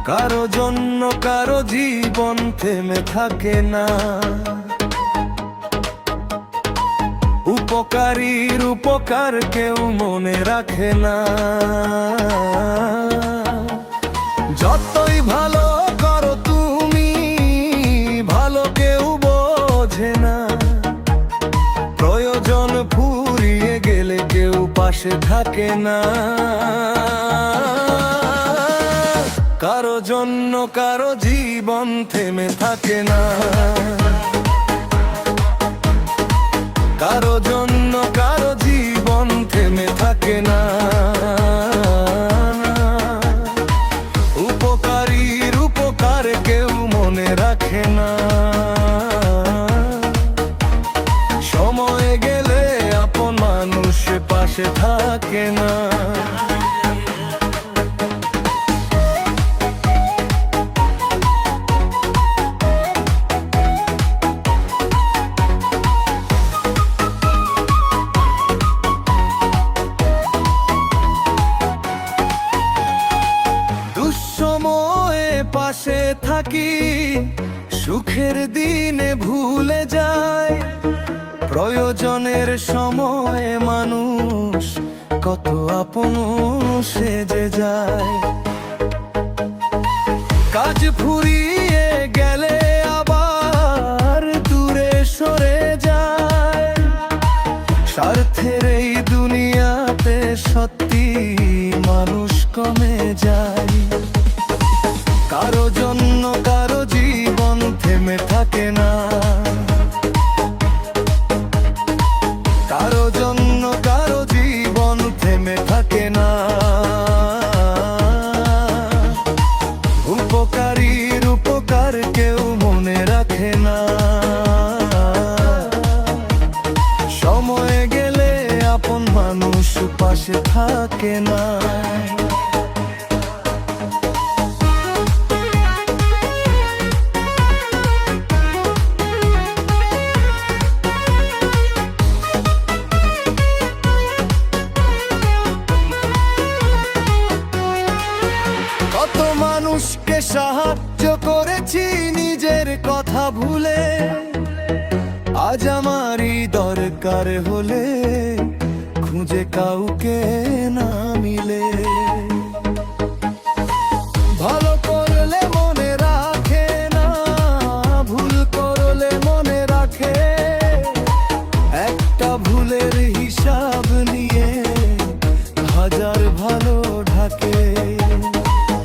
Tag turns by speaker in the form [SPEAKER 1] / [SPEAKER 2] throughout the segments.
[SPEAKER 1] কারো জন্য কারো জীবন থেমে থাকে না। উপকারীর উপকার কেউ মনে রাখে না। যতই ভালো করো তুমি, ভালো কেউ বোঝে না। প্রয়োজন ফুরিয়ে গেলে কেউ পাশে থাকে না। কারো জন্য কারো জীবন থেমে থাকে না। কারো জন্য কারো জীবন থেমে থাকে না। উপকারীর উপকার কেউ মনে রাখে না। সময় গেলে আপন মানুষ পাশে থাকে না। দুঃসময়ে পাশে থাকি, সুখের দিনে ভুলে যায়। প্রয়োজনের সময়ে মানুষ কত আপন সেজে যায়। কাজ ফুরিয়ে গেলে আবার দূরে সরে যায়। স্বার্থের এই দুনিয়াতে সত্যি মানুষ কমে যায়। কারো জন্য কারো জীবন থেমে থাকে না। কারো জন্য কারো জীবন থেমে থাকে না। উপকারীর উপকার কেউ মনে রাখে না। সময় গেলে আপন মানুষ পাশে থাকে না। কত মানুষকে সাহায্য করেছি নিজের কথা ভুলে। আজ আমারই দরকার হলে খুঁজে কাউকে না মিলে। ভালো করলে মনে রাখে না, ভুল করলে মনে রাখে। একটা ভুলের হিসাব নিয়ে হাজার ভালো ঢাকে।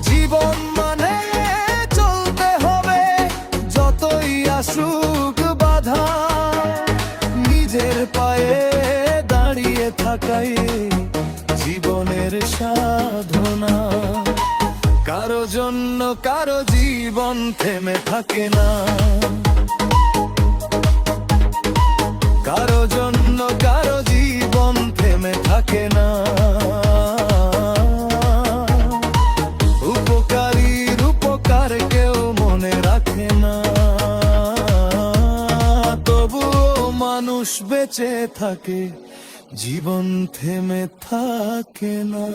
[SPEAKER 1] জীবন মানে চলতে হবে যতই আসুক বাধা। নিজের পায়ে দাঁড়িয়ে থাকাই জীবনের সাধনা। কারো জন্য কারো জীবন থেমে থাকে না। কারো জন্য কারো জীবন থেমে থাকে না। উপকারীর উপকার কেউ মনে রাখে না। তবুও মানুষ বেঁচে থাকে, জীবন থেমে থাকে না।